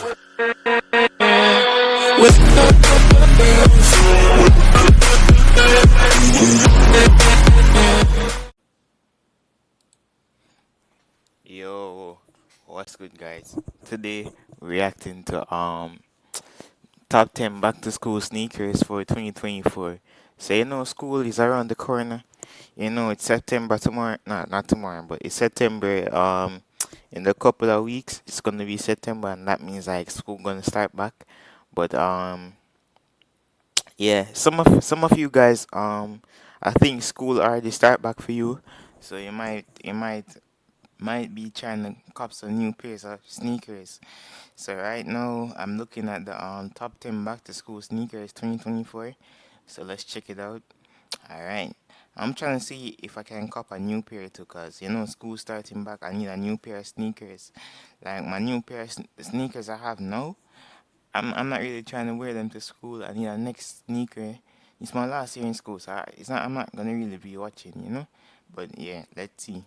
Yo, what's good, guys? Today reacting to top 10 back to school sneakers for 2024. So school is around the corner. It's September tomorrow. Not tomorrow, but it's September. In a couple of weeks, it's gonna be September, and that means like school gonna start back. But yeah, some of you guys I think school already start back for you, so you might be trying to cop some new pairs of sneakers. So right now I'm looking at the top 10 back to school sneakers 2024. So let's check it out. All right. I'm trying to see if I can cop a new pair too, cause school starting back. I need a new pair of sneakers. Like my new pair of sneakers I have now. I'm not really trying to wear them to school. I need a next sneaker. It's my last year in school, so it's not. I'm not gonna really be watching. But yeah, let's see.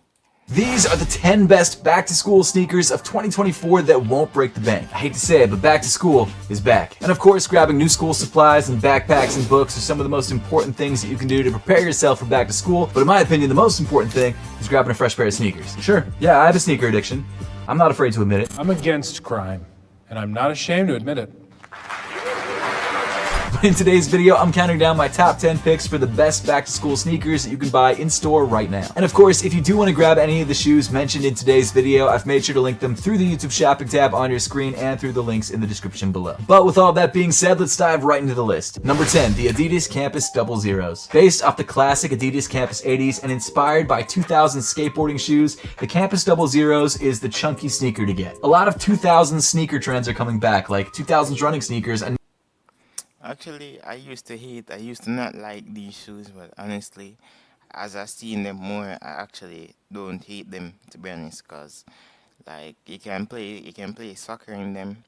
These are the 10 best back-to-school sneakers of 2024 that won't break the bank. I hate to say it, but back to school is back. And of course, grabbing new school supplies and backpacks and books are some of the most important things that you can do to prepare yourself for back to school. But in my opinion, the most important thing is grabbing a fresh pair of sneakers. Sure, yeah, I have a sneaker addiction. I'm not afraid to admit it. I'm against crime, and I'm not ashamed to admit it. In today's video, I'm counting down my top 10 picks for the best back-to-school sneakers that you can buy in store right now. And of course, if you do want to grab any of the shoes mentioned in today's video, I've made sure to link them through the YouTube shopping tab on your screen and through the links in the description below. But with all that being said, let's dive right into the list. Number 10, the Adidas Campus Double Zeros. Based off the classic Adidas Campus 80s and inspired by 2000 skateboarding shoes, the Campus Double Zeros is the chunky sneaker to get. A lot of 2000s sneaker trends are coming back, like 2000s running sneakers and Actually, I used to not like these shoes, but honestly, as I seen them more, I actually don't hate them, to be honest, cause like you can play soccer in them,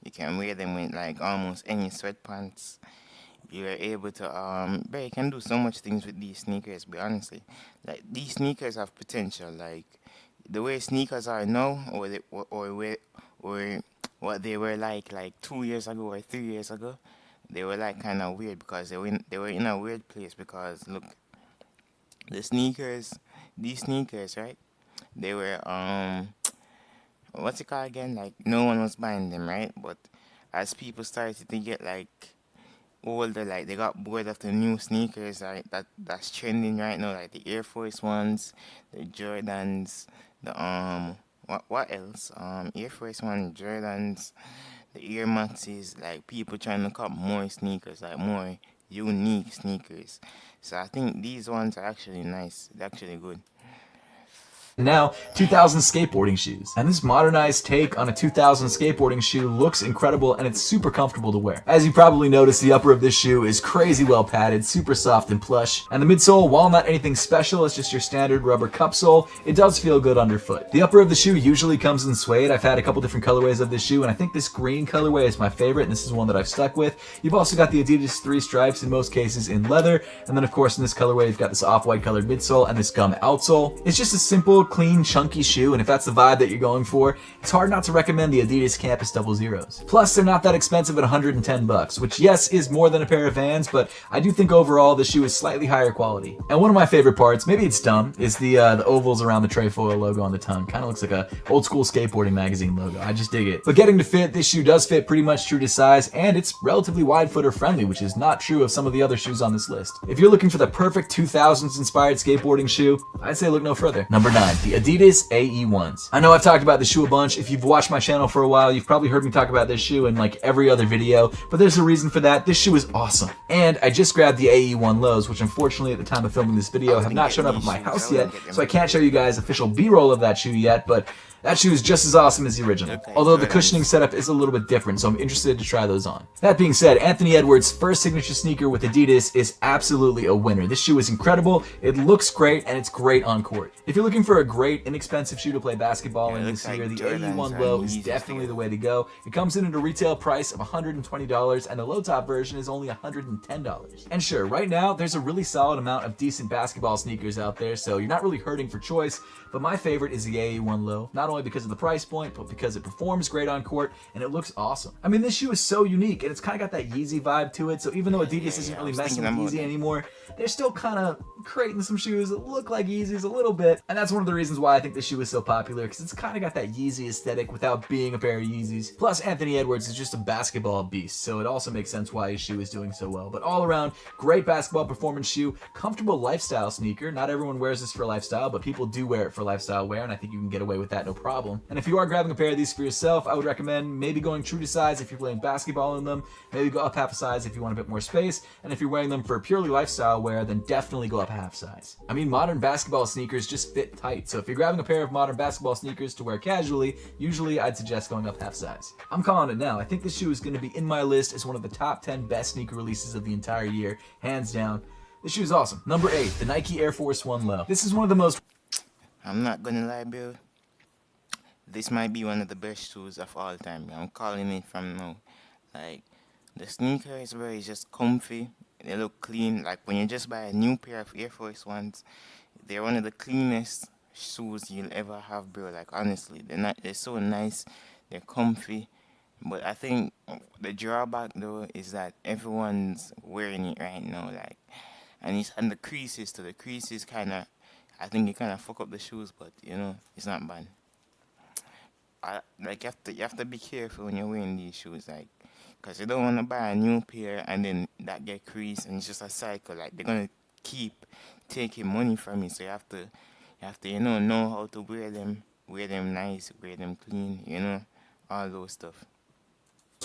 you can wear them with like almost any sweatpants. You are able to bro, you can do so much things with these sneakers, but honestly, like these sneakers have potential, like the way sneakers are now, or what they were like 2 years ago or 3 years ago. They were like kind of weird because they were in a weird place because look, the sneakers, these sneakers, right? They were what's it called again? Like no one was buying them, right? But as people started to get like older, like they got bored of the new sneakers, right? That's trending right now, like the Air Force Ones, the Jordans, the what else? Air Force One, Jordans, the Air Maxes, like people trying to cop more sneakers, like more unique sneakers. So I think these ones are actually nice. They're actually good. now 2000 skateboarding shoes. And this modernized take on a 2000 skateboarding shoe looks incredible and it's super comfortable to wear. As you probably noticed, the upper of this shoe is crazy well padded, super soft and plush. And the midsole, while not anything special, it's just your standard rubber cup sole, it does feel good underfoot. The upper of the shoe usually comes in suede. I've had a couple different colorways of this shoe and I think this green colorway is my favorite and this is one that I've stuck with. You've also got the Adidas 3 stripes in most cases in leather. And then of course in this colorway you've got this off-white colored midsole and this gum outsole. It's just a simple, clean, chunky shoe, and if that's the vibe that you're going for, it's hard not to recommend the Adidas Campus Double Zeros. Plus, they're not that expensive at 110 bucks, which yes, is more than a pair of Vans, but I do think overall the shoe is slightly higher quality. And one of my favorite parts, maybe it's dumb, is the ovals around the Trefoil logo on the tongue. Kind of looks like a old school skateboarding magazine logo. I just dig it. But getting to fit, this shoe does fit pretty much true to size, and it's relatively wide footer friendly, which is not true of some of the other shoes on this list. If you're looking for the perfect 2000s inspired skateboarding shoe, I'd say look no further. Number 9, the Adidas AE1s. I know I've talked about the shoe a bunch. If you've watched my channel for a while, you've probably heard me talk about this shoe in like every other video, but there's a reason for that. This shoe is awesome. And I just grabbed the AE1 lows, which unfortunately at the time of filming this video have not shown up at my house yet, so I can't show you guys official B-roll of that shoe yet, but that shoe is just as awesome as the original, although the cushioning setup is a little bit different, so I'm interested to try those on. That being said, Anthony Edwards' first signature sneaker with Adidas is absolutely a winner. This shoe is incredible, it looks great, and it's great on court. If you're looking for a great, inexpensive shoe to play basketball in this year, the AE1 Low is definitely the way to go. It comes in at a retail price of $120, and the low-top version is only $110. And sure, right now, there's a really solid amount of decent basketball sneakers out there, so you're not really hurting for choice, but my favorite is the AE1 Low. Not only only because of the price point, but because it performs great on court and it looks awesome. I mean, this shoe is so unique and it's kind of got that Yeezy vibe to it. So even though Adidas isn't really messing with Yeezy anymore, they're still kind of creating some shoes that look like Yeezys a little bit. And that's one of the reasons why I think this shoe is so popular, because it's kind of got that Yeezy aesthetic without being a pair of Yeezys. Plus, Anthony Edwards is just a basketball beast, so it also makes sense why his shoe is doing so well. But all around, great basketball performance shoe, comfortable lifestyle sneaker. Not everyone wears this for lifestyle, but people do wear it for lifestyle wear, and I think you can get away with that no problem. And if you are grabbing a pair of these for yourself, I would recommend maybe going true to size if you're playing basketball in them, maybe go up half a size if you want a bit more space, and if you're wearing them for purely lifestyle wear, then definitely go up half size. I mean, modern basketball sneakers just fit tight, so if you're grabbing a pair of modern basketball sneakers to wear casually, usually I'd suggest going up half size. I'm calling it now. I think this shoe is going to be in my list as one of the top 10 best sneaker releases of the entire year, hands down. This shoe is awesome. Number 8, the Nike Air Force 1 Low. This is one of the most... I'm not gonna lie, Bill. This might be one of the best shoes of all time. I'm calling it from now. Like, the sneaker is very just comfy. They look clean. Like, when you just buy a new pair of Air Force Ones, they're one of the cleanest shoes you'll ever have, bro. Like, honestly, they're so nice. They're comfy. But I think the drawback, though, is that everyone's wearing it right now. Like, and the creases, too. The creases kind of, I think it kind of fuck up the shoes, but, you know, it's not bad. Like, you have to be careful when you're wearing these shoes, like, because you don't want to buy a new pair and then that get creased and it's just a cycle. Like, they're gonna keep taking money from you, so you have to know how to wear them nice, wear them clean, you know, all those stuff.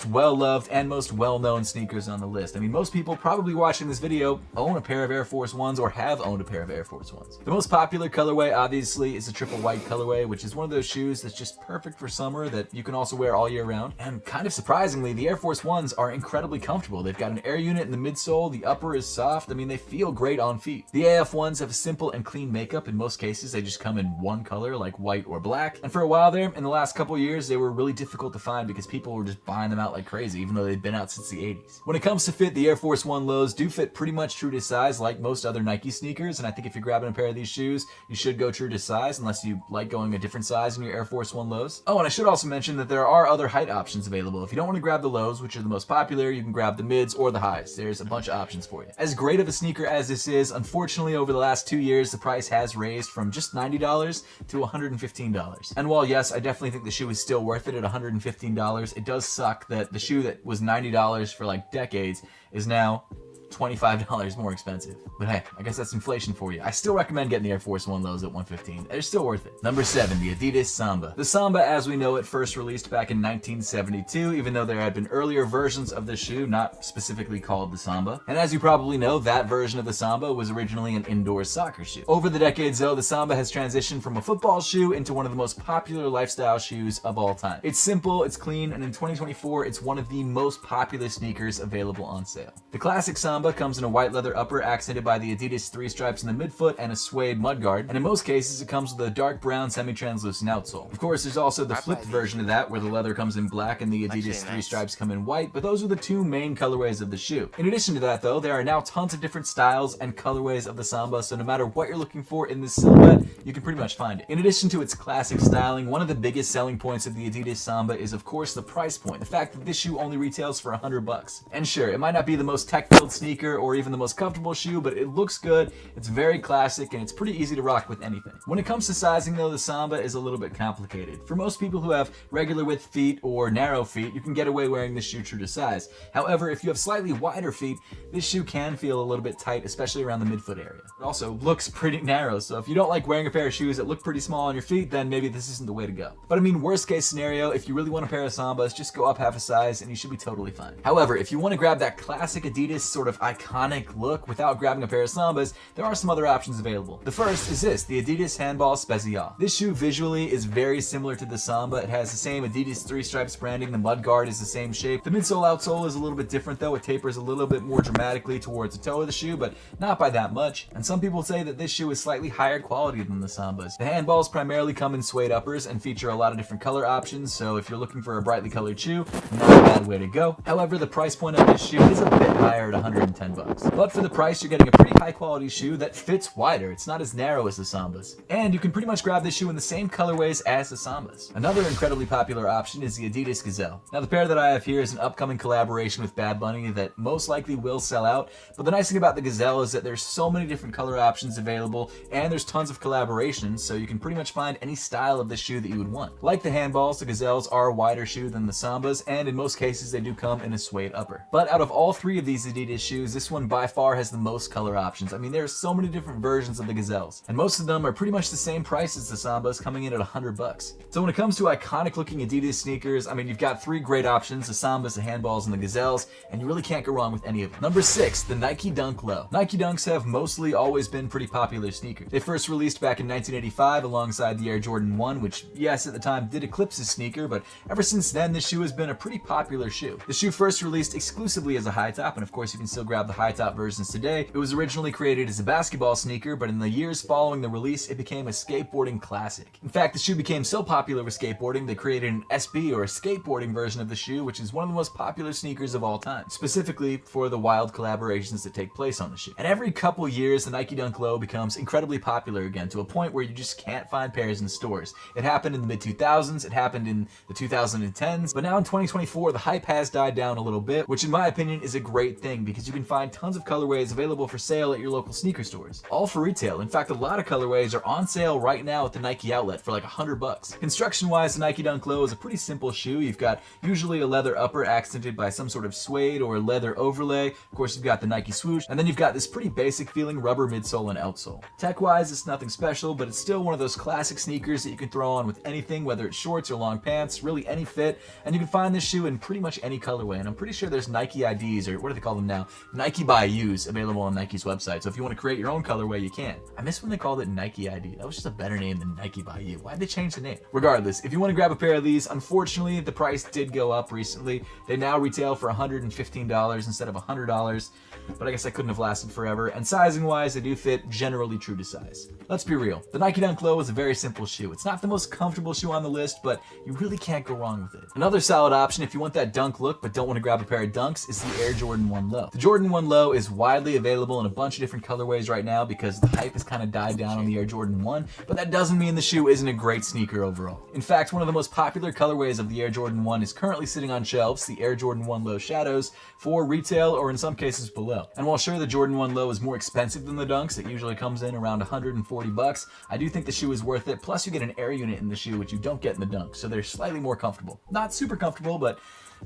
Well-loved and most well-known sneakers on the list. I mean, most people probably watching this video own a pair of Air Force Ones or have owned a pair of Air Force Ones. The most popular colorway, obviously, is the triple white colorway, which is one of those shoes that's just perfect for summer that you can also wear all year round. And kind of surprisingly, the Air Force Ones are incredibly comfortable. They've got an air unit in the midsole, the upper is soft. I mean, they feel great on feet. The AF Ones have a simple and clean makeup. In most cases, they just come in one color, like white or black. And for a while there, in the last couple years, they were really difficult to find because people were just buying them out like crazy, even though they've been out since the 80s. When it comes to fit, the Air Force 1 Lows do fit pretty much true to size like most other Nike sneakers, and I think if you're grabbing a pair of these shoes, you should go true to size unless you like going a different size in your Air Force 1 Lows. Oh, and I should also mention that there are other height options available. If you don't want to grab the lows, which are the most popular, you can grab the mids or the highs. There's a bunch of options for you. As great of a sneaker as this is, unfortunately over the last 2 years, the price has raised from just $90 to $115. And while yes, I definitely think the shoe is still worth it at $115, it does suck that the shoe that was $90 for like decades is now $25 more expensive. But hey, I guess that's inflation for you. I still recommend getting the Air Force 1 Lows at $115. They're still worth it. Number 7, the Adidas Samba. The Samba, as we know it, first released back in 1972, even though there had been earlier versions of the shoe, not specifically called the Samba. And as you probably know, that version of the Samba was originally an indoor soccer shoe. Over the decades, though, the Samba has transitioned from a football shoe into one of the most popular lifestyle shoes of all time. It's simple, it's clean, and in 2024, it's one of the most popular sneakers available on sale. The classic Samba comes in a white leather upper accented by the Adidas 3 stripes in the midfoot and a suede mudguard, and in most cases it comes with a dark brown semi-translucent outsole. Of course, there's also the flipped version of that where the leather comes in black and the Adidas 3 stripes come in white, but those are the two main colorways of the shoe. In addition to that though, there are now tons of different styles and colorways of the Samba, so no matter what you're looking for in this silhouette, you can pretty much find it. In addition to its classic styling, one of the biggest selling points of the Adidas Samba is of course the price point, the fact that this shoe only retails for $100. And sure, it might not be the most tech-filled sneaker or even the most comfortable shoe, but it looks good, it's very classic, and it's pretty easy to rock with anything. When it comes to sizing though, the Samba is a little bit complicated. For most people who have regular width feet or narrow feet, you can get away wearing this shoe true to size. However, if you have slightly wider feet, this shoe can feel a little bit tight, especially around the midfoot area. It also looks pretty narrow, so if you don't like wearing a pair of shoes that look pretty small on your feet, then maybe this isn't the way to go. But I mean, worst case scenario, if you really want a pair of Sambas, just go up half a size and you should be totally fine. However, if you want to grab that classic Adidas sort of iconic look without grabbing a pair of Sambas, there are some other options available. The first is this, the Adidas Handball Spezial. This shoe visually is very similar to the Samba. It has the same Adidas 3 stripes branding, the mudguard is the same shape. The midsole outsole is a little bit different though, it tapers a little bit more dramatically towards the toe of the shoe, but not by that much. And some people say that this shoe is slightly higher quality than the Sambas. The handballs primarily come in suede uppers and feature a lot of different color options, so if you're looking for a brightly colored shoe, not a bad way to go. However, the price point of this shoe is a bit higher at $119. $110. But for the price, you're getting a pretty high quality shoe that fits wider. It's not as narrow as the Sambas. And you can pretty much grab this shoe in the same colorways as the Sambas. Another incredibly popular option is the Adidas Gazelle. Now the pair that I have here is an upcoming collaboration with Bad Bunny that most likely will sell out, but the nice thing about the Gazelle is that there's so many different color options available, and there's tons of collaborations, so you can pretty much find any style of the shoe that you would want. Like the handballs, the Gazelles are a wider shoe than the Sambas, and in most cases they do come in a suede upper. But out of all three of these Adidas shoes, this one by far has the most color options. I mean, there are so many different versions of the Gazelles, and most of them are pretty much the same price as the Sambas, coming in at $100. So when it comes to iconic looking Adidas sneakers, I mean, you've got three great options: the Sambas, the handballs, and the Gazelles, and you really can't go wrong with any of them. Number 6, the Nike Dunk Low. Nike Dunks have mostly always been pretty popular sneakers. They first released back in 1985 alongside the Air Jordan 1, which, yes, at the time did eclipse the sneaker, but ever since then, this shoe has been a pretty popular shoe. The shoe first released exclusively as a high top, and of course you can still grab the high top versions today. It was originally created as a basketball sneaker, but in the years following the release, it became a skateboarding classic. In fact, the shoe became so popular with skateboarding, they created an SB, or a skateboarding version of the shoe, which is one of the most popular sneakers of all time, specifically for the wild collaborations that take place on the shoe. And every couple years, the Nike Dunk Low becomes incredibly popular again, to a point where you just can't find pairs in stores. It happened in the mid-2000s, it happened in the 2010s, but now in 2024, the hype has died down a little bit, which in my opinion is a great thing, because you can find tons of colorways available for sale at your local sneaker stores, all for retail. In fact, a lot of colorways are on sale right now at the Nike outlet for like $100. Construction-wise, the Nike Dunk Low is a pretty simple shoe. You've got usually a leather upper accented by some sort of suede or leather overlay. Of course, you've got the Nike swoosh, and then you've got this pretty basic feeling rubber midsole and outsole. Tech-wise, it's nothing special, but it's still one of those classic sneakers that you can throw on with anything, whether it's shorts or long pants, really any fit, and you can find this shoe in pretty much any colorway. And I'm pretty sure there's Nike IDs, or what do they call them now? Nike by Use, available on Nike's website. So if you want to create your own colorway, you can. I miss when they called it Nike ID. That was just a better name than Nike by You. Why'd they change the name? Regardless, if you want to grab a pair of these, unfortunately, the price did go up recently. They now retail for $115 instead of $100, but I guess that couldn't have lasted forever. And sizing wise, they do fit generally true to size. Let's be real. The Nike Dunk Low is a very simple shoe. It's not the most comfortable shoe on the list, but you really can't go wrong with it. Another solid option if you want that dunk look but don't want to grab a pair of dunks is the Air Jordan 1 Low. The Jordan 1 Low is widely available in a bunch of different colorways right now because the hype has kind of died down on the Air Jordan 1, but that doesn't mean the shoe isn't a great sneaker overall. In fact, one of the most popular colorways of the Air Jordan 1 is currently sitting on shelves, the Air Jordan 1 Low Shadows, for retail or in some cases below. And while sure the Jordan 1 Low is more expensive than the dunks, it usually comes in around $140, I do think the shoe is worth it. Plus you get an air unit in the shoe, which you don't get in the dunk, so they're slightly more comfortable. Not super comfortable, but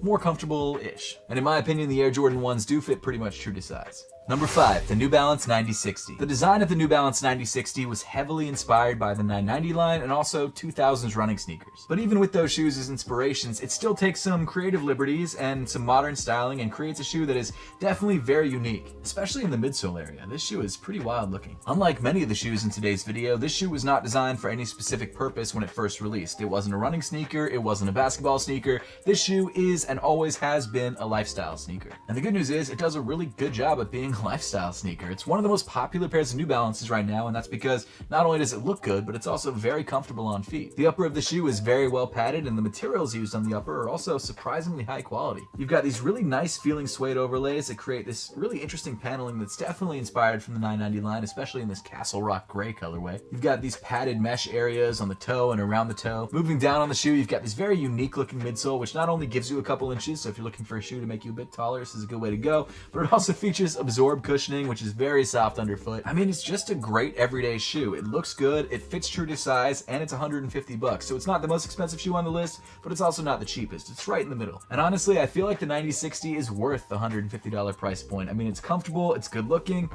more comfortable-ish. And in my opinion, the Air Jordan 1s do fit pretty much true to size. Number 5, the New Balance 9060. The design of the New Balance 9060 was heavily inspired by the 990 line and also 2000s running sneakers. But even with those shoes as inspirations, it still takes some creative liberties and some modern styling and creates a shoe that is definitely very unique, especially in the midsole area. This shoe is pretty wild looking. Unlike many of the shoes in today's video, this shoe was not designed for any specific purpose when it first released. It wasn't a running sneaker, it wasn't a basketball sneaker. This shoe is and always has been a lifestyle sneaker. And the good news is, it does a really good job at being a lifestyle sneaker. It's one of the most popular pairs of New Balances right now, and that's because not only does it look good, but it's also very comfortable on feet. The upper of the shoe is very well padded, and the materials used on the upper are also surprisingly high quality. You've got these really nice feeling suede overlays that create this really interesting paneling that's definitely inspired from the 990 line, especially in this Castle Rock gray colorway. You've got these padded mesh areas on the toe and around the toe. Moving down on the shoe, you've got this very unique looking midsole, which not only gives you a couple inches, so if you're looking for a shoe to make you a bit taller, this is a good way to go, but it also features absorb cushioning, which is very soft underfoot. I mean, it's just a great everyday shoe. It looks good, it fits true to size, and it's $150. So it's not the most expensive shoe on the list, but it's also not the cheapest. It's right in the middle. And honestly, I feel like the 9060 is worth the $150 price point. I mean, it's comfortable, it's good looking,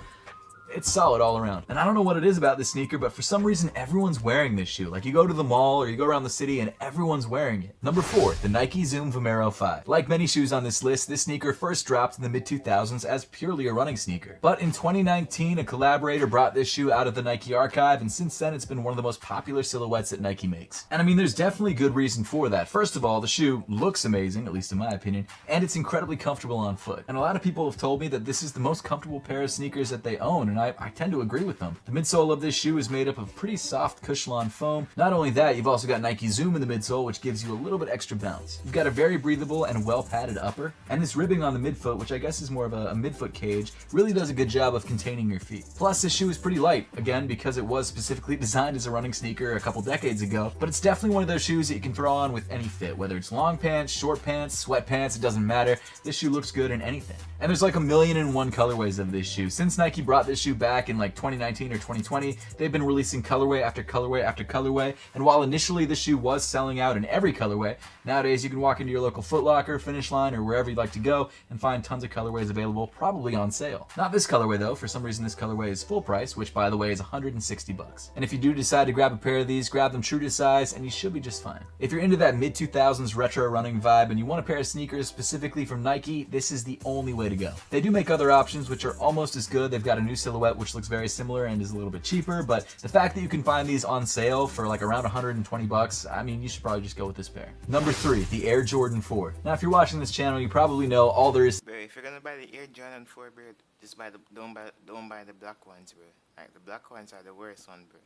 it's solid all around. And I don't know what it is about this sneaker, but for some reason everyone's wearing this shoe. Like, you go to the mall or you go around the city and everyone's wearing it. Number 4, the Nike Zoom Vomero 5. Like many shoes on this list, this sneaker first dropped in the mid-2000s as purely a running sneaker. But in 2019, a collaborator brought this shoe out of the Nike archive, and since then it's been one of the most popular silhouettes that Nike makes. And I mean, there's definitely good reason for that. First of all, the shoe looks amazing, at least in my opinion, and it's incredibly comfortable on foot. And a lot of people have told me that this is the most comfortable pair of sneakers that they own, and I tend to agree with them. The midsole of this shoe is made up of pretty soft Cushlon foam. Not only that, you've also got Nike Zoom in the midsole, which gives you a little bit extra bounce. You've got a very breathable and well padded upper, and this ribbing on the midfoot, which I guess is more of a midfoot cage, really does a good job of containing your feet. Plus, this shoe is pretty light, again, because it was specifically designed as a running sneaker a couple decades ago, but it's definitely one of those shoes that you can throw on with any fit, whether it's long pants, short pants, sweatpants, it doesn't matter. This shoe looks good in anything. And there's like 1,000,001 colorways of this shoe. Since Nike brought this shoe back in like 2019 or 2020, they've been releasing colorway after colorway after colorway, and while initially the shoe was selling out in every colorway, nowadays you can walk into your local Foot Locker, Finish Line, or wherever you'd like to go and find tons of colorways available, probably on sale. Not this colorway though. For some reason this colorway is full price, which by the way is $160. And if you do decide to grab a pair of these, grab them true to size and you should be just fine. If you're into that mid-2000s retro running vibe and you want a pair of sneakers specifically from Nike, this is the only way to go. They do make other options which are almost as good. They've got a new silhouette which looks very similar and is a little bit cheaper, but the fact that you can find these on sale for like around $120, I mean, you should probably just go with this pair. Number 3, the Air Jordan 4. Now if you're watching this channel, you probably know all there is. Bro, if you're gonna buy the Air Jordan 4, bro, just don't buy the black ones, bro. Like the black ones are the worst one, bro.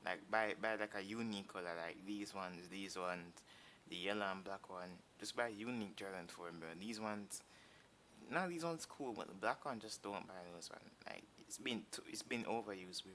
Like buy like a unique color, like these ones, the yellow and black one. Just buy unique Jordan 4, bro. These ones, none of these ones cool, but the black one, just don't buy those one. Like it's been overused, bro.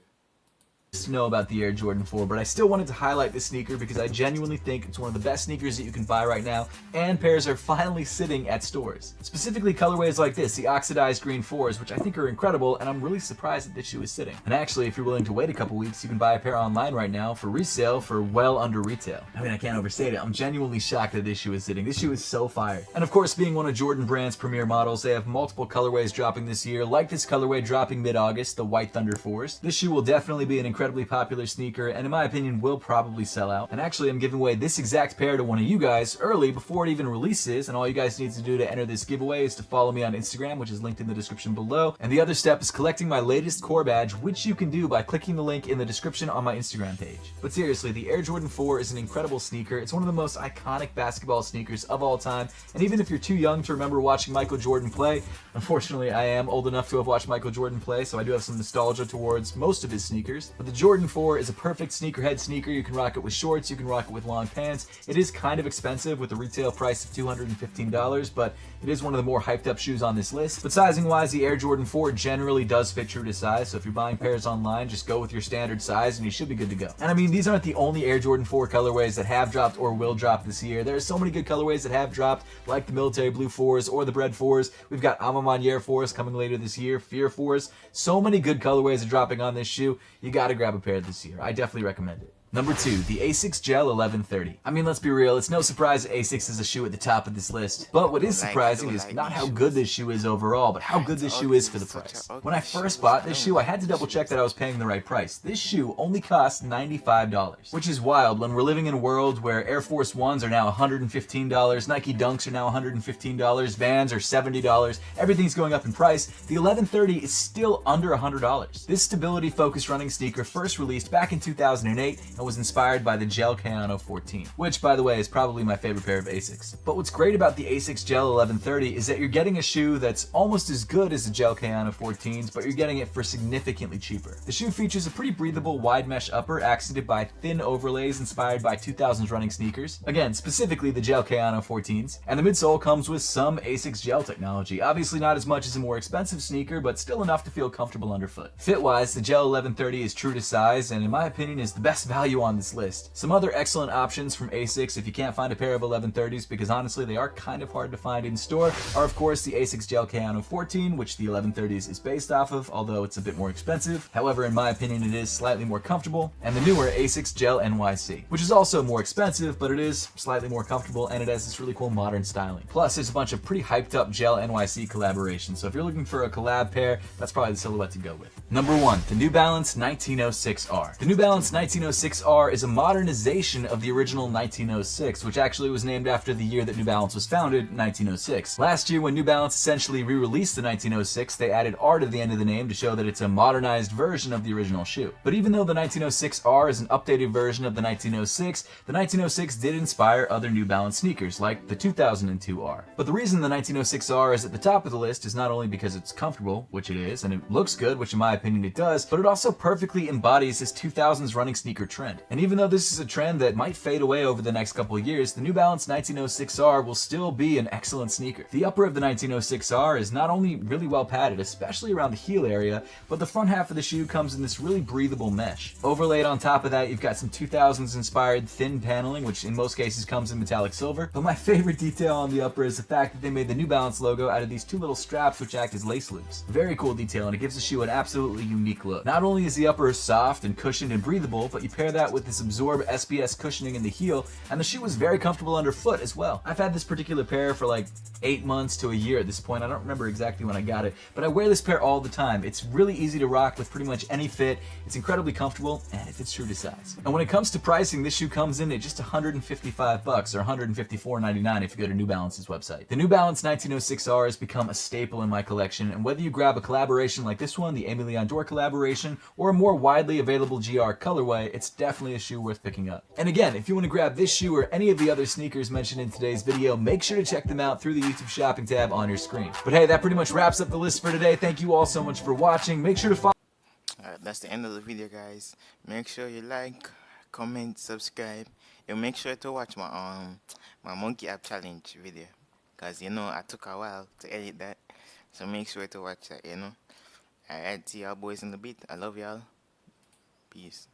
To know about the Air Jordan 4, but I still wanted to highlight this sneaker because I genuinely think it's one of the best sneakers that you can buy right now, and pairs are finally sitting at stores. Specifically colorways like this, the oxidized green 4s, which I think are incredible, and I'm really surprised that this shoe is sitting. And actually, if you're willing to wait a couple weeks, you can buy a pair online right now for resale for well under retail. I mean, I can't overstate it. I'm genuinely shocked that this shoe is sitting. This shoe is so fire. And of course, being one of Jordan Brand's premier models, they have multiple colorways dropping this year, like this colorway dropping mid-August, the White Thunder 4s. This shoe will definitely be an incredibly popular sneaker, and in my opinion will probably sell out. And actually I'm giving away this exact pair to one of you guys early before it even releases, and all you guys need to do to enter this giveaway is to follow me on Instagram, which is linked in the description below. And the other step is collecting my latest core badge, which you can do by clicking the link in the description on my Instagram page. But seriously, the Air Jordan 4 is an incredible sneaker. It's one of the most iconic basketball sneakers of all time, and even if you're too young to remember watching Michael Jordan play, unfortunately I am old enough to have watched Michael Jordan play, so I do have some nostalgia towards most of his sneakers. But the Jordan 4 is a perfect sneakerhead sneaker. You can rock it with shorts, you can rock it with long pants. It is kind of expensive with a retail price of $215, but it is one of the more hyped up shoes on this list. But sizing wise, the Air Jordan 4 generally does fit true to size, so if you're buying pairs online, just go with your standard size and you should be good to go. And I mean, these aren't the only Air Jordan 4 colorways that have dropped or will drop this year. There are so many good colorways that have dropped, like the Military Blue 4s or the Bread 4s. We've got Ama Maniere 4s coming later this year, Fear 4s. So many good colorways are dropping on this shoe. You gotta grab a pair this year. I definitely recommend it. Number 2, the Asics Gel 1130. I mean, let's be real, it's no surprise that Asics is a shoe at the top of this list. But what is surprising is not how good this shoe is overall, but how good this shoe is for the price. When I first bought this shoe, I had to double check that I was paying the right price. This shoe only costs $95, which is wild when we're living in a world where Air Force Ones are now $115, Nike Dunks are now $115, Vans are $70, everything's going up in price. The 1130 is still under $100. This stability-focused running sneaker first released back in 2008 and was inspired by the Gel Kayano 14, which by the way is probably my favorite pair of Asics. But what's great about the Asics Gel 1130 is that you're getting a shoe that's almost as good as the Gel Kayano 14s, but you're getting it for significantly cheaper. The shoe features a pretty breathable wide mesh upper accented by thin overlays inspired by 2000s running sneakers, again specifically the Gel Kayano 14s, and the midsole comes with some Asics gel technology, obviously not as much as a more expensive sneaker, but still enough to feel comfortable underfoot. Fit-wise, the Gel 1130 is true to size, and in my opinion is the best value on this list. Some other excellent options from Asics if you can't find a pair of 1130s, because honestly they are kind of hard to find in store, are of course the Asics Gel Kayano 14, which the 1130s is based off of, although it's a bit more expensive. However, in my opinion it is slightly more comfortable, and the newer Asics Gel NYC, which is also more expensive, but it is slightly more comfortable and it has this really cool modern styling. Plus there's a bunch of pretty hyped up Gel NYC collaborations, so if you're looking for a collab pair, that's probably the silhouette to go with. Number 1, the New Balance 1906R. The New Balance 1906 1906R is a modernization of the original 1906, which actually was named after the year that New Balance was founded, 1906. Last year, when New Balance essentially re-released the 1906, they added R to the end of the name to show that it's a modernized version of the original shoe. But even though the 1906R is an updated version of the 1906, the 1906 did inspire other New Balance sneakers, like the 2002R. But the reason the 1906R is at the top of the list is not only because it's comfortable, which it is, and it looks good, which in my opinion it does, but it also perfectly embodies this 2000s running sneaker trend. And even though this is a trend that might fade away over the next couple of years, the New Balance 1906R will still be an excellent sneaker. The upper of the 1906R is not only really well padded, especially around the heel area, but the front half of the shoe comes in this really breathable mesh. Overlaid on top of that, you've got some 2000s inspired thin paneling, which in most cases comes in metallic silver. But my favorite detail on the upper is the fact that they made the New Balance logo out of these two little straps which act as lace loops. Very cool detail, and it gives the shoe an absolutely unique look. Not only is the upper soft and cushioned and breathable, but you pair that with this Absorb SBS cushioning in the heel, and the shoe is very comfortable underfoot as well. I've had this particular pair for like 8 months to a year at this point. I don't remember exactly when I got it, but I wear this pair all the time. It's really easy to rock with pretty much any fit. It's incredibly comfortable, and it fits true to size. And when it comes to pricing, this shoe comes in at just $155 or $154.99 if you go to New Balance's website. The New Balance 1906R has become a staple in my collection, and whether you grab a collaboration like this one, the Aimé Leon Dore collaboration, or a more widely available GR colorway, it's definitely a shoe worth picking up. And again, if you want to grab this shoe or any of the other sneakers mentioned in today's video, make sure to check them out through the YouTube shopping tab on your screen. But hey, that pretty much wraps up the list for today. Thank you all so much for watching. Make sure to follow. Alright, that's the end of the video, guys. Make sure you like, comment, subscribe, and make sure to watch my monkey app challenge video, cause I took a while to edit that, so make sure to watch that. Alright, see y'all boys in the beat. I love y'all. Peace.